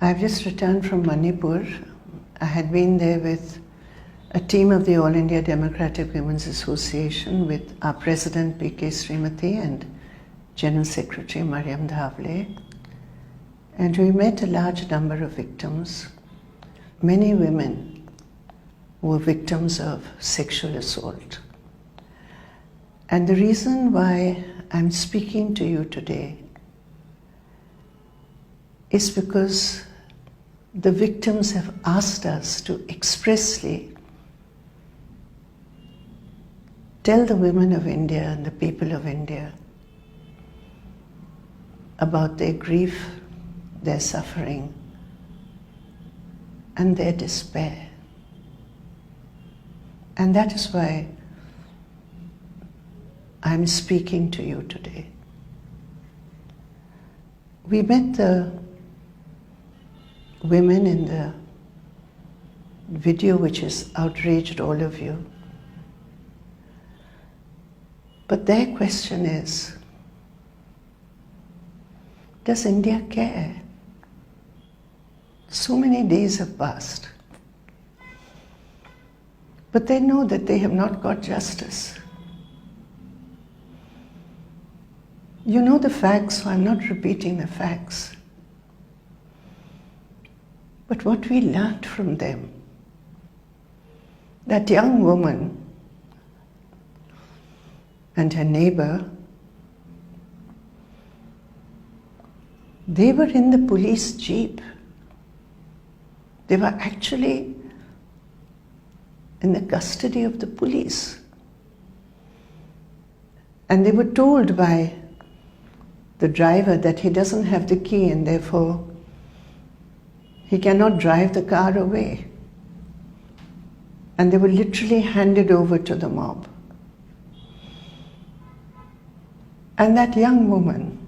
I've just returned from Manipur. I had been there with a team of the All India Democratic Women's Association with our President P.K. Srimati and General Secretary Mariam Dhavle. And we met a large number of victims, many women who were victims of sexual assault. And the reason why I'm speaking to you today is because the victims have asked us to expressly tell the women of India and the people of India about their grief, their suffering, and their despair. And that is why I'm speaking to you today. We met the women in the video which has outraged all of you. But their question is, does India care? So many days have passed. But they know that they have not got justice. You know the facts, so I'm not repeating the facts. But what we learned from them, that young woman and her neighbor, they were in the police jeep. They were actually in the custody of the police. And they were told by the driver that he doesn't have the key and therefore he cannot drive the car away. And they were literally handed over to the mob. And that young woman,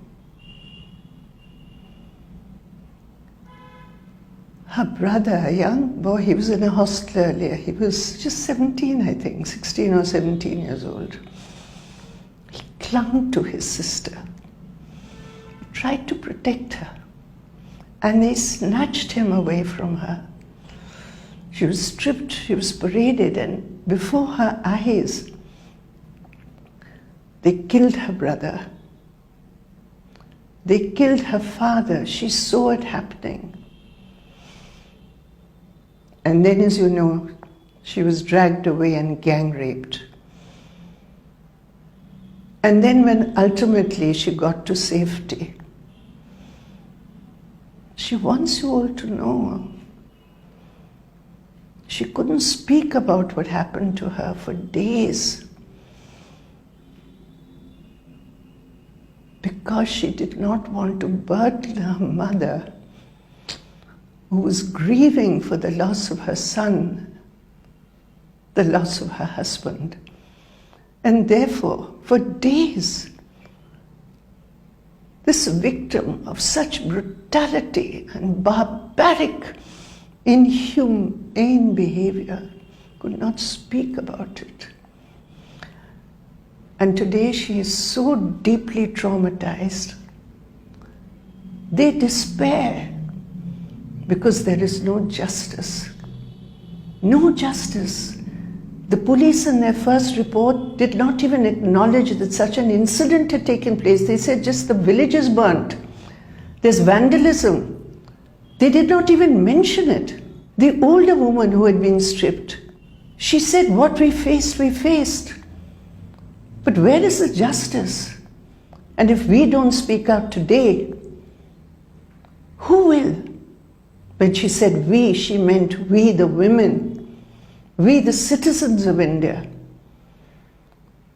her brother, a young boy, he was in a hostel earlier. He was just 17, I think, 16 or 17 years old. He clung to his sister, tried to protect her. And they snatched him away from her. She was stripped, she was paraded, and before her eyes, they killed her brother. They killed her father. She saw it happening. And then, as you know, she was dragged away and gang raped. And then when ultimately she got to safety, she wants you all to know she couldn't speak about what happened to her for days because she did not want to burden her mother, who was grieving for the loss of her son, the loss of her husband. And therefore, for days, this victim of such brutality and barbaric, inhumane behavior could not speak about it. And today she is so deeply traumatized. They despair because there is no justice. No justice. The police in their first report did not even acknowledge that such an incident had taken place. They said just the village is burnt. There's vandalism. They did not even mention it. The older woman who had been stripped, she said, what we faced, we faced. But where is the justice? And if we don't speak out today, who will? When she said we, she meant we, the women, we, the citizens of India.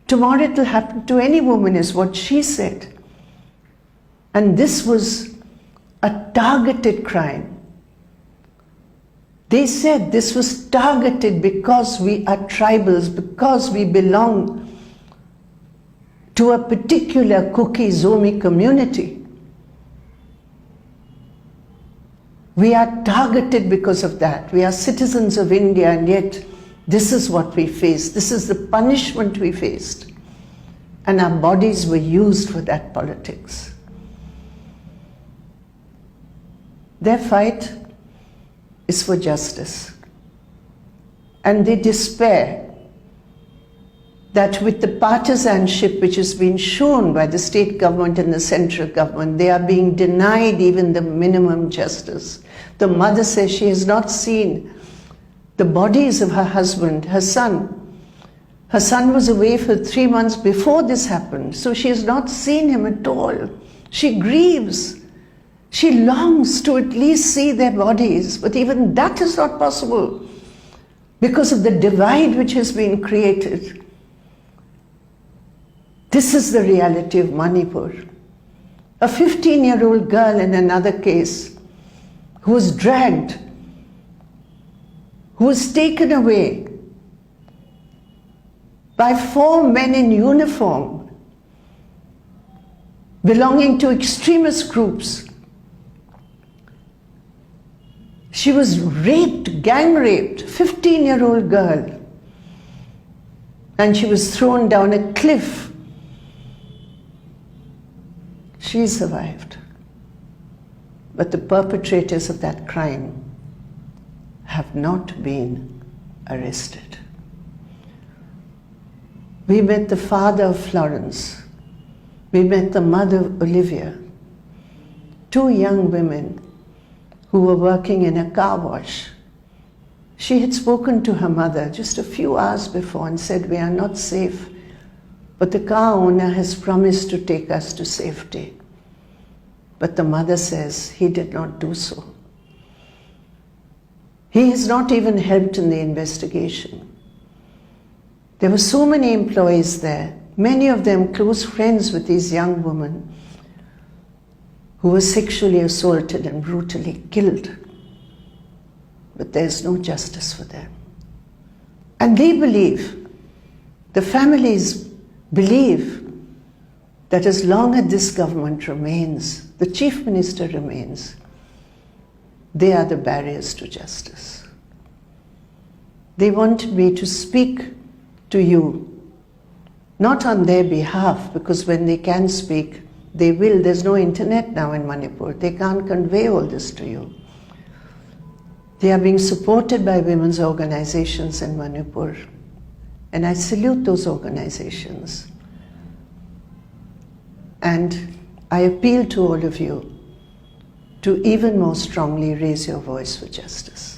Tomorrow it will happen to any woman, is what she said. And this was a targeted crime. They said this was targeted because we are tribals, because we belong to a particular Kuki Zomi community. We are targeted because of that. We are citizens of India, and yet this is what we faced. This is the punishment we faced. And our bodies were used for that politics. Their fight is for justice. And they despair that with the partisanship which has been shown by the state government and the central government, they are being denied even the minimum justice. The mother says she has not seen the bodies of her husband, her son. Her son was away for 3 months before this happened, so she has not seen him at all. She grieves. She longs to at least see their bodies, but even that is not possible because of the divide which has been created. This is the reality of Manipur. A 15-year-old girl in another case who was dragged, who was taken away by 4 men in uniform belonging to extremist groups. She was raped, gang raped, 15-year-old girl, and she was thrown down a cliff. She survived. But the perpetrators of that crime have not been arrested. We met the father of Florence. We met the mother of Olivia, 2 young women who were working in a car wash. She had spoken to her mother just a few hours before and said, "We are not safe, but the car owner has promised to take us to safety." But the mother says he did not do so. He has not even helped in the investigation. There were so many employees there, many of them close friends with these young women who were sexually assaulted and brutally killed. But there's no justice for them. And they believe, the families believe, that as long as this government remains, the chief minister remains, they are the barriers to justice. They want me to speak to you, not on their behalf, because when they can speak, they will. There's no internet now in Manipur. They can't convey all this to you. They are being supported by women's organizations in Manipur, and I salute those organizations. And I appeal to all of you to even more strongly raise your voice for justice.